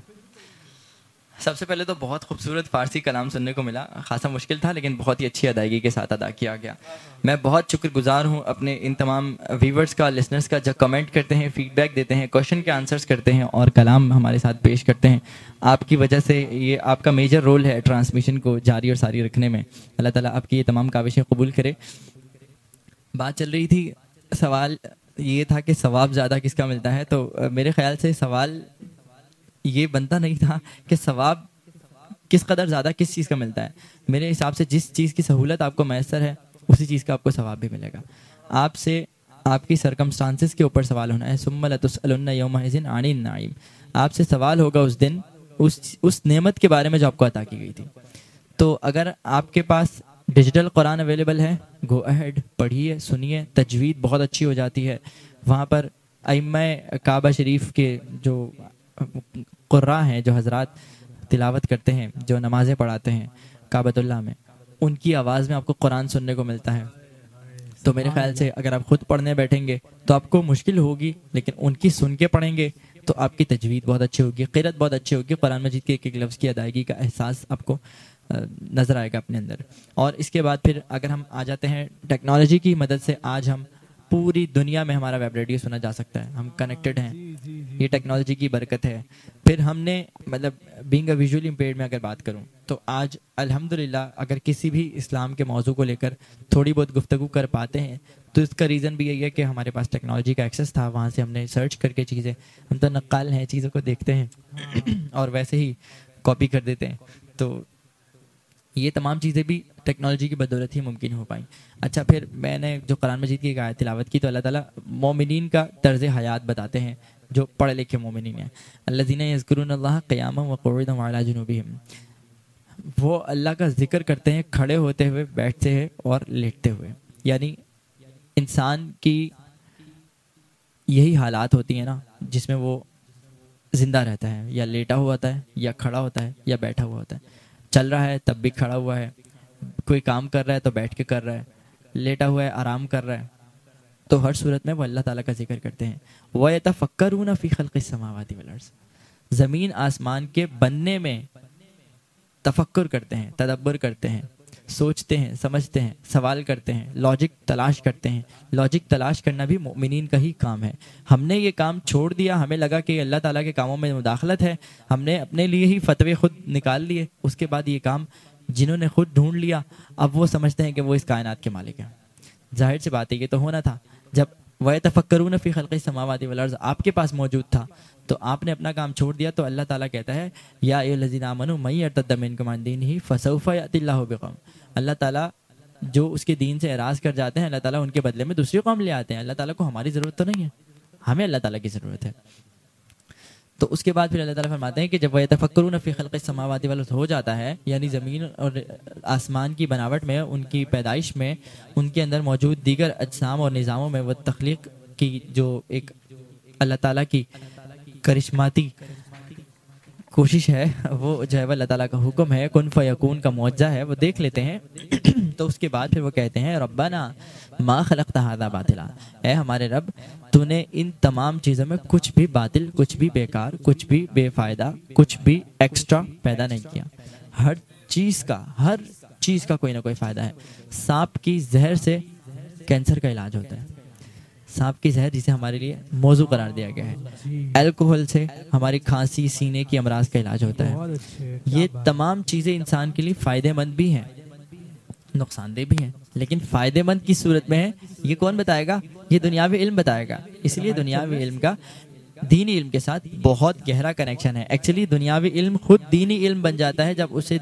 سب سے پہلے تو بہت خوبصورت فارسی کلام سننے کو ملا، خاصا مشکل تھا لیکن بہت ہی اچھی ادائیگی کے ساتھ ادا کیا گیا۔ میں بہت شکر گزار ہوں اپنے ان تمام ویورز کا، لسنرز کا، جو کمنٹ کرتے ہیں، فیڈ بیک دیتے ہیں، کوشچن کے آنسرز کرتے ہیں اور کلام ہمارے ساتھ پیش کرتے ہیں۔ آپ کی وجہ سے یہ آپ کا میجر رول ہے ٹرانسمیشن کو جاری اور ساری رکھنے میں۔ اللہ تعالیٰ آپ کی یہ تمام کاوشیں قبول کرے۔ بات چل رہی تھی، سوال یہ تھا کہ ثواب زیادہ کس کا ملتا ہے، تو میرے خیال سے سوال یہ بنتا نہیں تھا کہ ثواب کس قدر زیادہ کس چیز کا ملتا ہے۔ میرے حساب سے جس چیز کی سہولت آپ کو میسر ہے اسی چیز کا آپ کو ثواب بھی ملے گا۔ آپ سے آپ کی سرکمسٹانسز کے اوپر سوال ہونا ہے، ثم لتسألن یومئذ عن النعیم۔ آپ سے سوال ہوگا اس دن اس نعمت کے بارے میں جو آپ کو عطا کی گئی تھی۔ تو اگر آپ کے پاس ڈیجیٹل قرآن اویلیبل ہے، گو اہیڈ، پڑھیے، سنیے، تجوید بہت اچھی ہو جاتی ہے۔ وہاں پر ائمہ کعبہ شریف کے جو قراء ہیں، جو حضرات تلاوت کرتے ہیں، جو نمازیں پڑھاتے ہیں کعبۃ اللہ میں، ان کی آواز میں آپ کو قرآن سننے کو ملتا ہے۔ تو میرے خیال سے اگر آپ خود پڑھنے بیٹھیں گے تو آپ کو مشکل ہوگی، لیکن ان کی سن کے پڑھیں گے تو آپ کی تجوید بہت اچھی ہوگی، قرأت بہت اچھی ہوگی، قرآن مجید کے ایک ایک لفظ کی ادائیگی کا احساس آپ کو نظر آئے گا اپنے اندر. اور اس کے بعد پھر اگر ہم آ جاتے ہیں ٹیکنالوجی کی مدد سے آج ہم پوری دنیا میں ہمارا ویب ریڈیو سنا جا سکتا ہے, ہم کنیکٹڈ ہیں, یہ ٹیکنالوجی کی برکت ہے. پھر ہم نے مطلب بینگ اے ویژولی امپیئرڈ میں اگر بات کروں تو آج الحمدللہ اگر کسی بھی اسلام کے موضوع کو لے کر تھوڑی بہت گفتگو کر پاتے ہیں تو اس کا ریزن بھی یہی ہے کہ ہمارے پاس ٹیکنالوجی کا ایکسیس تھا, وہاں سے ہم نے سرچ کر کے چیزیں, ہم تو نقال ہیں, چیزوں کو دیکھتے ہیں اور ویسے ہی کاپی کر دیتے ہیں. تو یہ تمام چیزیں بھی ٹیکنالوجی کی بدولت ہی ممکن ہو پائیں. اچھا, پھر میں نے جو قرآن مجید کی ایک آیت تلاوت کی تو اللہ تعالیٰ مومنین کا طرز حیات بتاتے ہیں جو پڑھے لکھے مومنین ہیں. الذین یذکرون اللہ قیاما وقعودا وعلی جنوبہم, وہ اللہ کا ذکر کرتے ہیں کھڑے ہوتے ہوئے, بیٹھتے ہوئے اور لیٹتے ہوئے. یعنی انسان کی یہی حالات ہوتی ہیں نا جس میں وہ زندہ رہتا ہے, یا لیٹا ہوا ہوتا ہے, یا کھڑا ہوتا ہے, یا بیٹھا ہوا ہوتا ہے. چل رہا ہے تب بھی کھڑا ہوا ہے, کوئی کام کر رہا ہے تو بیٹھ کے کر رہا ہے, لیٹا ہوا ہے آرام کر رہا ہے. تو ہر صورت میں وہ اللہ تعالیٰ کا ذکر کرتے ہیں. وَيَتَفَكَّرُونَ فِي خَلْقِ السَّمَاوَاتِ وَالْأَرْضِ, زمین آسمان کے بننے میں تفکر کرتے ہیں, تدبر کرتے ہیں, سوچتے ہیں, سمجھتے ہیں, سوال کرتے ہیں, لاجک تلاش کرتے ہیں. لاجک تلاش کرنا بھی مومنین کا ہی کام ہے. ہم نے یہ کام چھوڑ دیا, ہمیں لگا کہ اللہ تعالیٰ کے کاموں میں مداخلت ہے, ہم نے اپنے لیے ہی فتوے خود نکال لیے. اس کے بعد یہ کام جنہوں نے خود ڈھونڈ لیا اب وہ سمجھتے ہیں کہ وہ اس کائنات کے مالک ہیں. ظاہر سی بات ہے یہ تو ہونا تھا. جب وَيَتَفَكَّرُونَ فِي خَلْقِ السَّمَاوَاتِ وَالْأَرْضِ آپ کے پاس موجود تھا تو آپ نے اپنا کام چھوڑ دیا. تو اللہ تعالیٰ کہتا ہے یا ایھا الذین آمنوا من یرتد منکم عن دینہ فسوف یأتی اللہ بقوم, اللہ تعالیٰ جو اس کے دین سے اعراض کر جاتے ہیں اللہ تعالیٰ ان کے بدلے میں دوسری قوم لے آتے ہیں. اللہ تعالیٰ کو ہماری ضرورت تو نہیں ہے, ہمیں اللہ تعالیٰ کی ضرورت ہے. تو اس کے بعد پھر اللہ تعالیٰ فرماتے ہیں کہ جب وَيَتَفَكَّرُونَ فِي خَلْقِ السَّمَاوَاتِ وَالْأَرْضِ ہو جاتا ہے, یعنی زمین اور آسمان کی بناوٹ میں, ان کی پیدائش میں, ان کے اندر موجود دیگر اجسام اور نظاموں میں وہ تخلیق کی جو ایک اللہ تعالیٰ کی کرشماتی کوشش ہے, وہ جو ہے اللہ تعالیٰ کا حکم ہے, کن فیکون کا معجزہ ہے, وہ دیکھ لیتے ہیں. تو اس کے بعد پھر وہ کہتے ہیں ربنا ما خلقت ھذا باطلا, اے ہمارے رب تو نے ان تمام چیزوں میں کچھ بھی باطل, کچھ بھی بیکار, کچھ بھی بے فائدہ, کچھ بھی ایکسٹرا پیدا نہیں کیا. ہر چیز کا کوئی نہ کوئی فائدہ ہے. سانپ کی زہر سے کینسر کا علاج ہوتا ہے, سانپ کی زہر جسے ہمارے لیے موضوع قرار دیا گیا ہے. الکوہل سے ہماری کھانسی, سینے کی امراض کا علاج ہوتا ہے. یہ تمام چیزیں انسان کے لیے فائدہ مند بھی ہیں, نقصان دہ بھی ہیں, لیکن فائدہ مند کی صورت میں ہے. یہ کون بتائے گا؟ یہ دنیاوی علم بتائے گا. اس لیے دنیاوی علم کا دینی علم کے ساتھ بہت گہرا کنیکشن ہے. ایکچولی دنیاوی علم خود دینی علم بن جاتا ہے جب اسے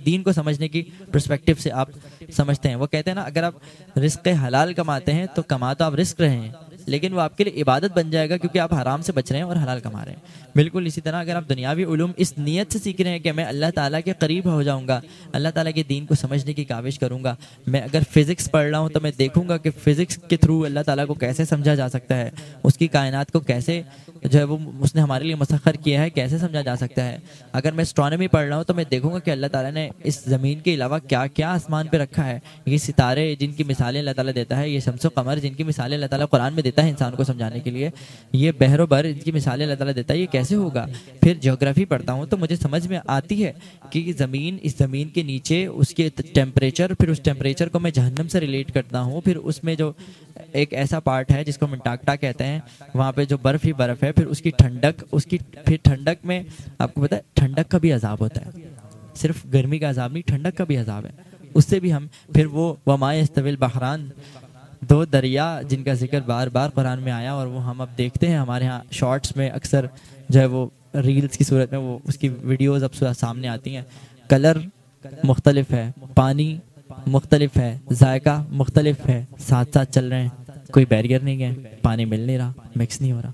دین کو سمجھنے کی پرسپیکٹو سے آپ سمجھتے ہیں. وہ کہتے ہیں نا اگر آپ رزق حلال کماتے ہیں تو کما تو آپ رزق رہے ہیں, لیکن وہ آپ کے لیے عبادت بن جائے گا کیونکہ آپ حرام سے بچ رہے ہیں اور حلال کما رہے ہیں. بالکل اسی طرح اگر آپ دنیاوی علوم اس نیت سے سیکھ رہے ہیں کہ میں اللہ تعالیٰ کے قریب ہو جاؤں گا, اللہ تعالیٰ کے دین کو سمجھنے کی کاوش کروں گا, میں اگر فزکس پڑھ رہا ہوں تو میں دیکھوں گا کہ فزکس کے تھرو اللہ تعالیٰ کو کیسے سمجھا جا سکتا ہے, اس کی کائنات کو کیسے جو ہے وہ اس نے ہمارے لیے مسخر کیا ہے کیسے سمجھا جا سکتا ہے. اگر میں اسٹرانومی پڑھ رہا ہوں تو میں دیکھوں گا کہ اللہ تعالیٰ نے اس زمین کے علاوہ کیا کیا آسمان پہ رکھا ہے. یہ ستارے جن کی مثالیں اللہ تعالیٰ دیتا ہے, یہ شمس و قمر جن کی مثالیں اللہ تعالیٰ قرآن میں دیتا ہے انسان کو سمجھانے کے لیے, یہ بحر و بر ان کی مثالیں اللہ تعالیٰ دیتا ہے, یہ کیسے ہوگا. پھر جیوگرافی پڑھتا ہوں تو مجھے سمجھ میں آتی ہے کہ زمین, اس زمین کے نیچے اس کے ٹیمپریچر, پھر اس ٹیمپریچر کو میں جہنم سے ریلیٹ کرتا ہوں. پھر اس میں جو ایک ایسا پارٹ ہے جس کو منٹاکٹا کہتے ہیں, وہاں پہ جو برف ہی برف ہے, پھر اس کی ٹھنڈک, پھر ٹھنڈک میں آپ کو پتا ہے ٹھنڈک کا بھی عذاب ہوتا ہے, صرف گرمی کا عذاب نہیں, ٹھنڈک کا بھی عذاب ہے. اس سے بھی ہم پھر وہ وما یستوی البحران, دو دریا جن کا ذکر بار بار قرآن میں آیا, اور وہ ہم اب دیکھتے ہیں ہمارے ہاں شارٹس میں اکثر جو ہے وہ ریلز کی صورت میں وہ اس کی ویڈیوز اب سامنے آتی ہیں. کلر مختلف ہے, پانی مختلف ہے, ذائقہ مختلف ہے, ساتھ ساتھ چل رہے ہیں, کوئی بیریئر نہیں ہے, پانی مل نہیں رہا, مکس نہیں ہو رہا.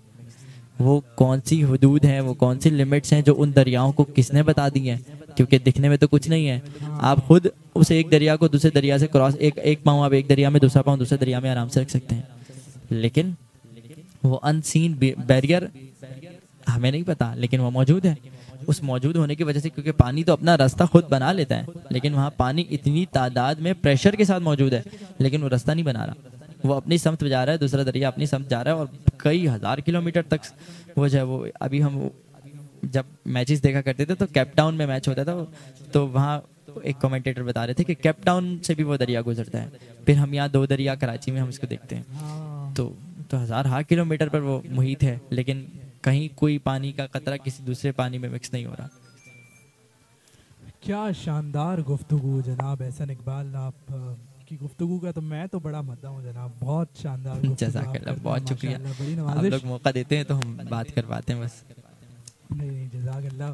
وہ کون سی حدود ہیں, وہ کون سی لمٹس ہیں جو ان دریاؤں کو کس نے بتا دی ہیں, کیونکہ دکھنے میں تو کچھ نہیں ہے. آپ خود اس ایک دریا کو دوسرے دریا سے کراس, ایک پاؤں آپ ایک دریا میں, دوسرا پاؤں دوسرے دریا میں آرام سے رکھ سکتے ہیں, لیکن وہ ان سین بیریئر ہمیں نہیں پتا, لیکن وہ موجود ہے. اس موجود ہونے کی وجہ سے, کیونکہ پانی تو اپنا راستہ خود بنا لیتا ہے, لیکن وہاں پانی اتنی تعداد میں پریشر کے ساتھ موجود ہے, لیکن وہ راستہ نہیں بنا رہا. وہ اپنی سمت جا رہا ہے, دوسرا دریا اپنی سمت جا رہا ہے, اور کئی ہزار کلومیٹر تک وہ جو ہے وہ. ابھی ہم جب میچز دیکھا کرتے تھے تو کیپ ٹاؤن میں میچ ہوتا تھا, تو وہاں ایک کمنٹیٹر بتا رہے تھے کہ کیپ ٹاؤن سے بھی وہ دریا گزرتا ہے. پھر ہم یہاں 2 دریا کراچی میں ہم اس کو دیکھتے ہیں. تو ہزارہا کلومیٹر پر وہ محیط ہے, لیکن کہیں کوئی پانی کا قطرہ کسی دوسرے پانی میں مکس نہیں ہو رہا. کیا شاندار گفتگو جناب احسن اقبال, آپ کی گفتگو کا تو میں تو بڑا مدعا ہوں جناب, بہت شاندار. جزاک اللہ, بہت شکریہ. آپ لوگ موقع دیتے ہیں تو ہم بات کر پاتے ہیں بس. نہیں جزاک اللہ.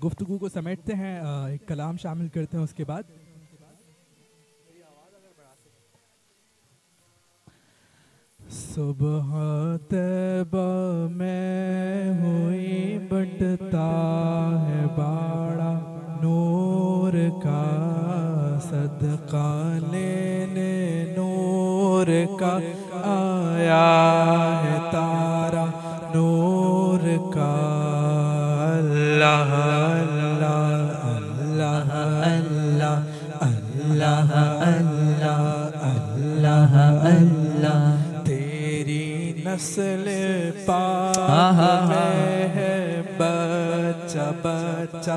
گفتگو کو سمیٹتے ہیں, ایک کلام شامل کرتے ہیں اس کے بعد. صبح طیبہ میں ہوئی بٹتا ہے باڑا نور کا, صدقہ لینے نور کا آیا ہے تارا نور کا. اللہ اللہ اللہ اللہ اللہ اللہ اللہ, تیری نسل پاک میں ہے بچہ بچہ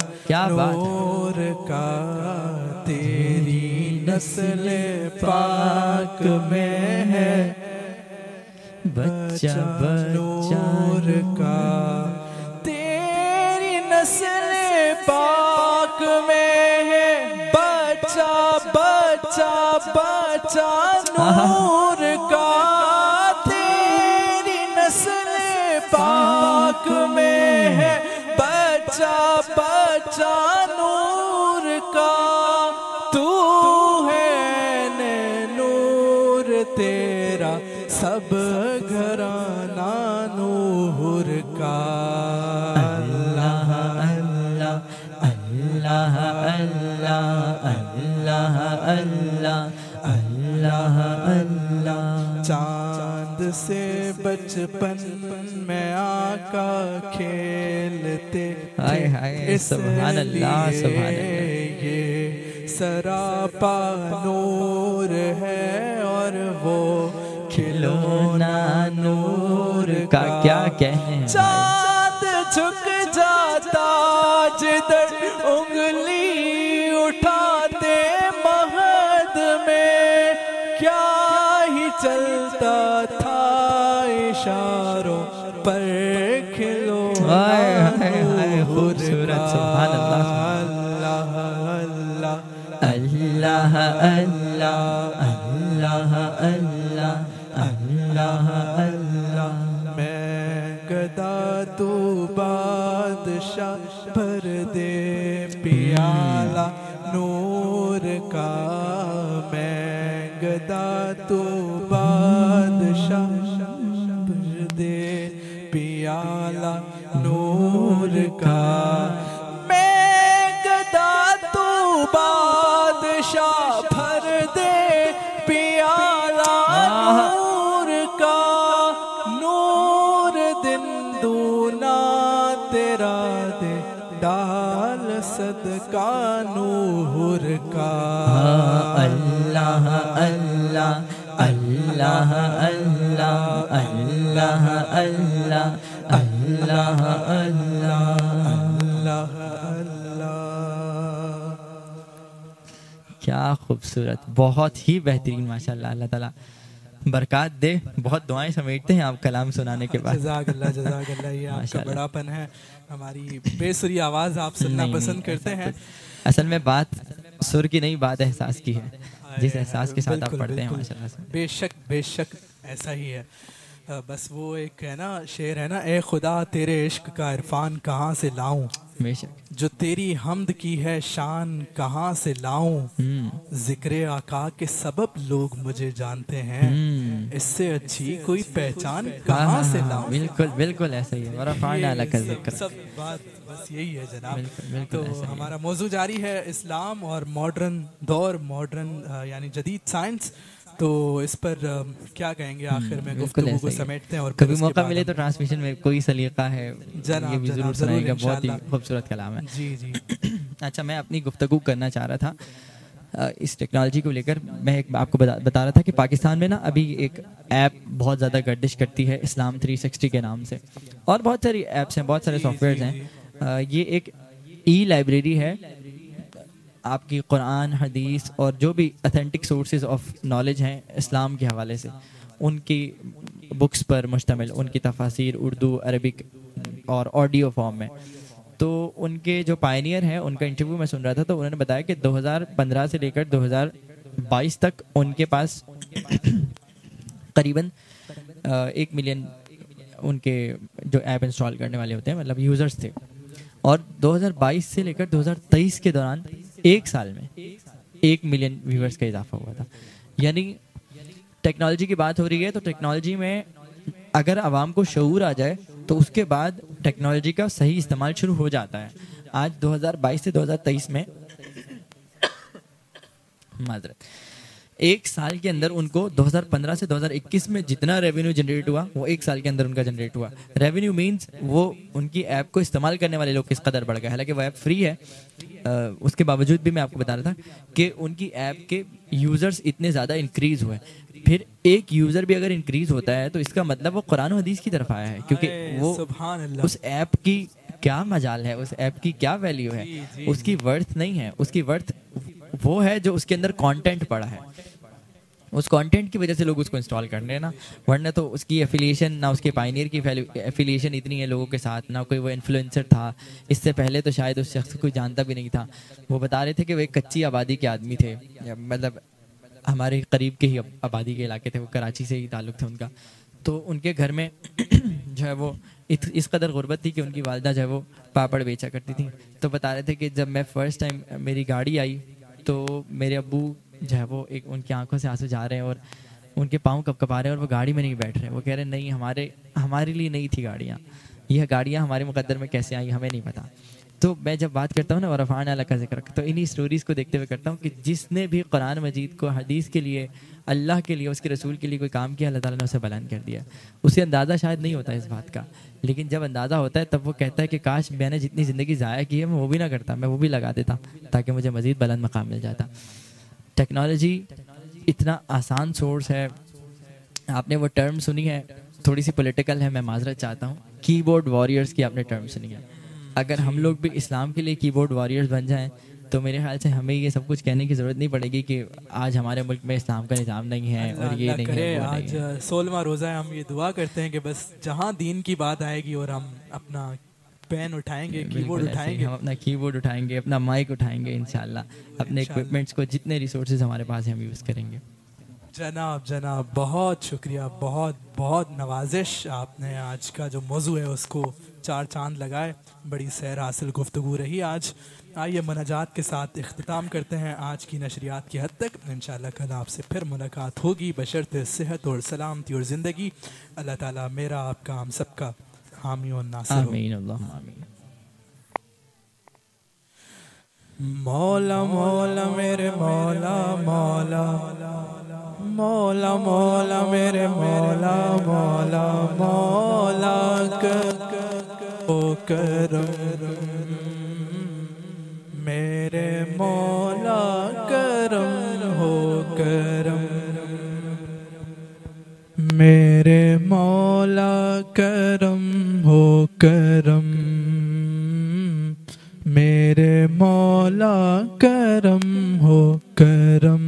نور کا, تیری نسل پاک میں ہے بچہ نور کا, تیری نسل پاک میں ہے بچہ بچہ بچہ نور کا, تیری نسل پاک میں ہے بچہ بچہ نور کا. تو ہے نور تیرا سب گھرانہ نور کا. اللہ اللہ اللہ اللہ اللہ اللہ اللہ اللہ. چاند سے بچپن میں آقا کھیلتے تھے, سبحان اللہ سبحان اللہ. یہ سراپا نور ہے اور وہ کھلونا نور کا. کیا کہنے ہیں, چاند جھک جاتا جدھر انگلی اٹھاتے مہد میں, کیا ہی چلتا تھا اشاروں پر کھلونا نور کا. سبحان اللہ اللہ اللہ اللہ اللہ اللہ اللہ. میں گدا تو بادشاہ بھر دے پیالہ نور کا, میں گدا تو بادشاہ بھر دے پیالہ نور کا, میں گدا تو بادشاہ بھر دے پیالہ نور کا. نور دن دونا تیرا دے ڈال صدقہ نور کا. اللہ اللہ اللہ اللہ اللہ اللہ اللہ اللہ اللہ. کیا خوبصورت, بہت ہی بہترین ماشاءاللہ. اللہ تعالیٰ برکات دے. بہت دعائیں سمیٹتے ہیں آپ کلام سنانے کے بعد. جزاک اللہ جزاک اللہ. یہ آپ کا بڑا پن ہے, ہماری بے سری آواز آپ سننا پسند کرتے ہیں. اصل میں بات سر کی نہیں, بات احساس کی ہے, جس احساس کے ساتھ آپ پڑھتے ہیں ماشاءاللہ سے. بے شک بے شک ایسا ہی ہے. بس وہ ایک ہے نا شعر ہے نا, اے خدا تیرے عشق کا عرفان کہاں سے لاؤں, بے شک جو تیری حمد کی ہے شان کہاں سے لاؤں, ذکر آقا کے سبب لوگ مجھے جانتے ہیں, اس سے اچھی کوئی پہچان کہاں سے لاؤں. بالکل بالکل ایسا ہی ہے. ورفعنا لک الذکر. سب بات بس یہی ہے جناب. تو ہمارا موضوع جاری ہے اسلام اور ماڈرن دور, ماڈرن یعنی جدید سائنس. تو اس پر کیا کہیں گے آخر میں گفتگو کو سمیٹتے ہیں, اور کبھی موقع ملے تو ٹرانسمیشن میں کوئی سلیقہ ہے یہ بھی ضرور سنائے گا. بہت ہی خوبصورت کلام ہے. جی جی. اچھا, میں اپنی گفتگو کرنا چاہ رہا تھا اس ٹیکنالوجی کو لے کر. میں آپ کو بتا رہا تھا کہ پاکستان میں نا ابھی ایک ایپ بہت زیادہ گردش کرتی ہے اسلام 360 کے نام سے, اور بہت ساری ایپس ہیں, بہت سارے سافٹ ویئرز ہیں. یہ ایک ای لائبریری ہے آپ کی قرآن حدیث اور جو بھی اتھینٹک سورسز آف نالج ہیں اسلام کے حوالے سے ان کی بکس پر مشتمل، ان کی تفاسیر اردو عربک اور آڈیو فارم میں. تو ان کے جو پائنیئر ہیں ان کا انٹرویو میں سن رہا تھا تو انہوں نے بتایا کہ 2015 سے لے کر 2022 تک ان کے پاس قریباً 1 ملین ان کے جو ایپ انسٹال کرنے والے ہوتے ہیں مطلب یوزرز تھے. اور 2022 سے لے کر 2023 کے دوران ایک سال میں 1 ملین ویورز کا اضافہ ہوا تھا. یعنی ٹیکنالوجی کی بات ہو رہی ہے تو ٹیکنالوجی میں اگر عوام کو شعور آ جائے تو اس کے بعد ٹیکنالوجی کا صحیح استعمال شروع ہو جاتا ہے. آج 2022 سے 2023 میں معذرت ایک سال کے اندر ان کو 2015 سے 2021 میں جتنا ریونیو جنریٹ ہوا وہ ایک سال کے اندر ان کا جنریٹ ہوا. ریونیو مینز وہ ان کی ایپ کو استعمال کرنے والے لوگ کس قدر بڑھ گئے. حالانکہ وہ ایپ فری ہے اس کے باوجود بھی میں آپ کو بتا رہا تھا کہ ان کی ایپ کے یوزرز اتنے زیادہ انکریز ہوئے. پھر ایک یوزر بھی اگر انکریز ہوتا ہے تو اس کا مطلب وہ قرآن و حدیث کی طرف آیا ہے کیونکہ وہ اس ایپ کی کیا مجال ہے, اس ایپ کی کیا ویلیو ہے, اس کی ورتھ نہیں ہے. اس کی ورتھ وہ ہے جو اس کے اندر کانٹینٹ پڑا ہے. اس کانٹینٹ کی وجہ سے لوگ اس کو انسٹال کر رہے ہیں نا, ورنہ تو اس کی ایفیلیشن نہ اس کے پائنیئر کی ایفیلیشن اتنی ہے لوگوں کے ساتھ, نہ کوئی وہ انفلوئنسر تھا. اس سے پہلے تو شاید اس شخص کو کوئی جانتا بھی نہیں تھا. وہ بتا رہے تھے کہ وہ ایک کچی آبادی کے آدمی تھے, مطلب ہمارے قریب کے ہی آبادی کے علاقے تھے, وہ کراچی سے ہی تعلق تھا ان کا. تو ان کے گھر میں جو ہے وہ اس قدر غربت تھی کہ ان کی والدہ جو ہے وہ پاپڑ بیچا کرتی تھی. تو بتا رہے تھے کہ جب میں فرسٹ ٹائم میری گاڑی آئی تو میرے ابو جو ہے وہ ایک ان کی آنکھوں سے آنسو جا رہے ہیں اور ان کے پاؤں کپ کپا رہے ہیں اور وہ گاڑی میں نہیں بیٹھ رہے. وہ کہہ رہے ہیں نہیں ہمارے لیے نہیں تھی گاڑیاں, یہ گاڑیاں ہمارے مقدر میں کیسے آئیں ہمیں نہیں پتہ. تو میں جب بات کرتا ہوں نا ورفعنا اللہ کا ذکر تو انہی سٹوریز کو دیکھتے ہوئے کرتا ہوں کہ جس نے بھی قرآن مجید کو حدیث کے لیے, اللہ کے لیے, اس کے رسول کے لیے کوئی کام کیا, اللہ تعالیٰ نے اسے بلند کر دیا. اسے اندازہ شاید نہیں ہوتا اس بات کا, لیکن جب اندازہ ہوتا ہے تب وہ کہتا ہے کہ کاش میں نے جتنی زندگی ضائع کی ہے میں وہ بھی نہ کرتا, میں وہ بھی لگا دیتا تاکہ مجھے مزید بلند مقام مل جاتا. ٹیکنالوجی اتنا آسان سورس ہے. آپ نے وہ ٹرم سنی ہے, تھوڑی سی پولیٹیکل ہے, میں معذرت چاہتا ہوں. کی بورڈ واریئرس کی آپ نے ٹرم سنی ہے. اگر ہم لوگ بھی اسلام کے لیے کی بورڈ واریئرس بن جائیں تو میرے خیال سے ہمیں یہ سب کچھ کہنے کی ضرورت نہیں پڑے گی کہ آج ہمارے ملک میں اسلام کا نظام نہیں ہے اور یہ نہیں ہے. آج 16واں روزہ ہے, ہم یہ دعا کرتے ہیں کہ بس جہاں دین کی بات آئے گی اور ہم اپنا پین اٹھائیں گے, کی بورڈ اٹھائیں گے, ہم اپنا کی بورڈ اٹھائیں گے, اپنا مائک اٹھائیں گے انشاءاللہ. اپنے ایکوپمنٹس کو جتنے ریسورسز ہمارے پاس ہیں ہم یوز کریں گے. جناب بہت شکریہ, بہت بہت نوازش. آپ نے آج کا جو موضوع ہے اس کو 4 چاند لگائے, بڑی سیر حاصل گفتگو رہی آج. آئیے مناجات کے ساتھ اختتام کرتے ہیں آج کی نشریات کی حد تک. انشاءاللہ کل آپ سے پھر ملاقات ہوگی بشرط صحت اور سلامتی اور زندگی. اللہ تعالیٰ میرا آپ کا ہم سب کا حامی و ناصر ہو. آمین اللہم آمین. مولا مولا میرے مولا مولا مولا مولا میرے مولا مولا مولا کرم میرے مولا کرم ہو کرم میرے مولا کرم ہو کرم میرے مولا کرم ہو کرم.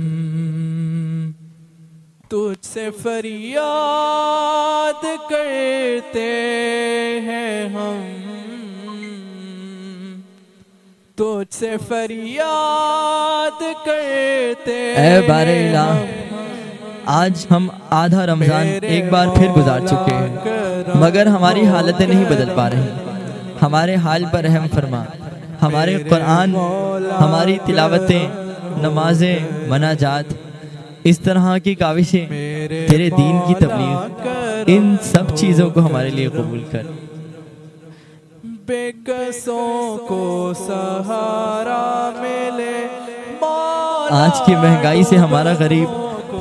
تجھ سے فریاد کرتے ہیں ہم, تجھ سے فریاد کرتے اے بار الہ, آج ہم آدھا رمضان ایک بار پھر گزار چکے ہیں مگر ہماری حالتیں نہیں بدل پا رہی. ہمارے حال پر رحم فرما. ہمارے قرآن, ہماری تلاوتیں, نمازیں, مناجات, اس طرح کی کاوشیں, تیرے دین کی تبلیغ, ان سب چیزوں کو ہمارے لیے قبول کر. بے کسوں کو سہارا ملے. آج کی مہنگائی سے ہمارا غریب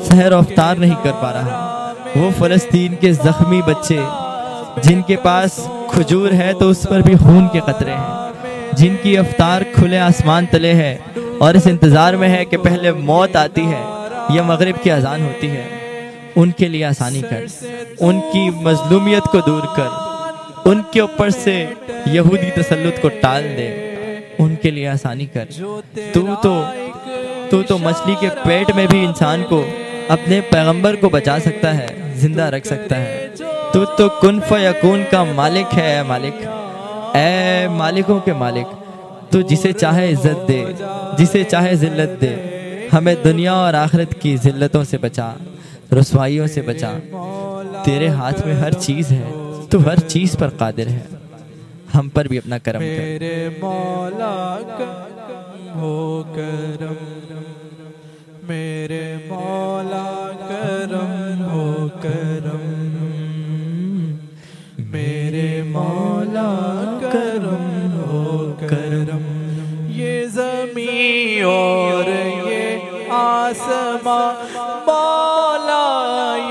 سحر و افطار نہیں کر پا رہا. وہ فلسطین کے زخمی بچے جن کے پاس کھجور ہے تو اس پر بھی خون کے قطرے ہیں, جن کی افطار کھلے آسمان تلے ہے اور اس انتظار میں ہے کہ پہلے موت آتی ہے یا مغرب کی اذان ہوتی ہے, ان کے لیے آسانی کر. ان کی مظلومیت کو دور کر. ان کے اوپر سے یہودی تسلط کو ٹال دے. ان کے لیے آسانی کر. تو مچھلی کے پیٹ میں بھی انسان کو اپنے پیغمبر کو بچا سکتا ہے, زندہ رکھ سکتا ہے. تو کن فیکون کا مالک ہے. اے مالک, اے مالکوں کے مالک, تو جسے چاہے عزت دے, جسے چاہے ذلت دے. ہمیں دنیا اور آخرت کی ذلتوں سے بچا, رسوائیوں سے بچا. تیرے ہاتھ میں ہر چیز ہے, تو ہر چیز پر قادر ہے. ہم پر بھی اپنا کرم کر. میرے مولا کرم ہو کرم, میرے مولا کرم ہو کرم, میرے مولا کرم ہو کرم. یہ زمین اور یہ آسمان مولا,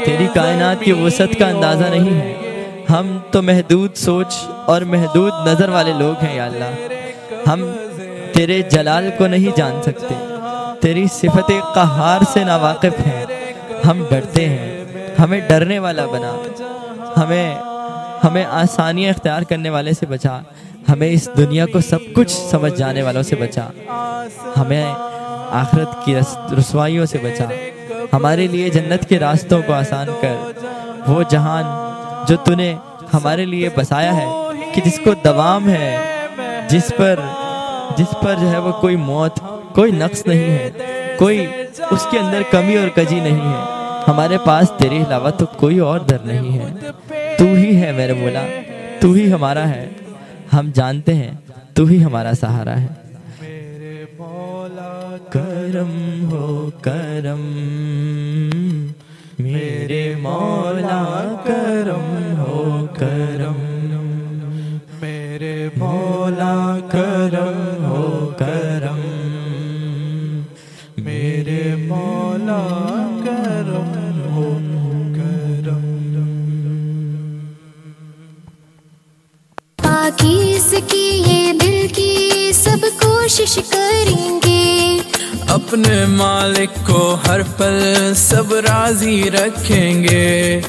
تیری کائنات کی وسعت کا اندازہ نہیں ہے. ہم تو محدود سوچ اور محدود نظر والے لوگ ہیں یا اللہ. ہم تیرے جلال کو نہیں جان سکتے, تیری صفت قہار سے ناواقف ہیں. ہم ڈرتے ہیں, ہمیں ڈرنے والا بنا. ہمیں آسانیاں اختیار کرنے والے سے بچا. ہمیں اس دنیا کو سب کچھ سمجھ جانے والوں سے بچا. ہمیں آخرت کی رسوائیوں سے بچا. ہمارے لیے جنت کے راستوں کو آسان کر. وہ جہان جو تو نے ہمارے لیے بسایا ہے, کہ جس کو دوام ہے, جس پر جو ہے وہ کوئی موت, کوئی نقص نہیں ہے, کوئی اس کے اندر کمی اور کجی نہیں ہے. ہمارے پاس تیرے علاوہ تو کوئی اور در نہیں ہے. تو ہی ہے میرے مولا, تو ہی ہمارا ہے. ہم جانتے ہیں تو ہی ہمارا سہارا ہے. میرے مولا کرم ہو کرم, میرے مولا کرم ہو کرم, میرے مولا کرم ہو کرم, میرے مولا کرم ہو کرم. پاکیزگی یہ دل کی سب کوشش کریں گے, اپنے مالک کو ہر پل سب راضی رکھیں گے.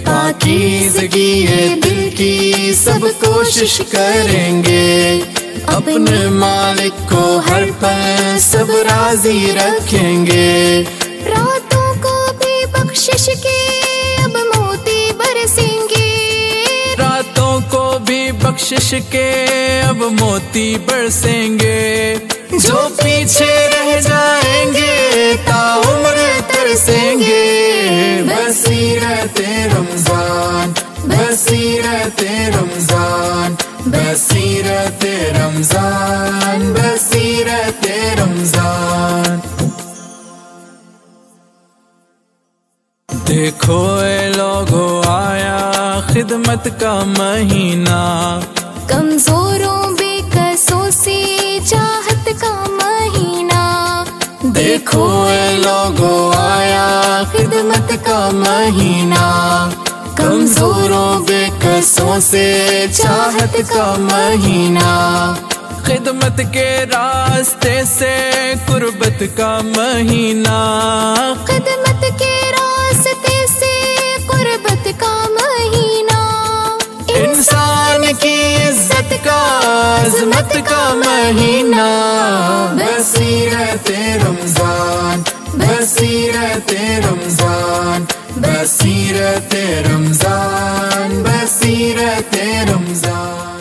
پاکیزگی یہ دل کی سب کوشش کریں گے, اپنے مالک کو ہر پل سب راضی رکھیں گے. راتوں کو بھی بخشش کے اب موتی برسیں گے, راتوں کو بھی بخشش کے اب موتی برسیں گے. جو پیچھے رہ جائیں گے تا عمر ترسیں گے. بصیرت رمضان, بصیرت رمضان, بصیرت رمضان, بصیرت رمضان. دیکھو اے لوگو آیا خدمت کا مہینہ, کمزوروں بے کسوں سے چاہت کا مہینہ. دیکھو اے لوگو آیا خدمت کا مہینہ, کمزوروں بے کسوں سے چاہت کا مہینہ. خدمت کے راستے سے قربت کا مہینہ, خدمت کے راستے سے قربت کا مہینہ. انسان کی عزت کا عظمت کا مہینہ. بصیرت رمضان, بصیرت رمضان, بصیرت رمضان, بصیرت رمضان.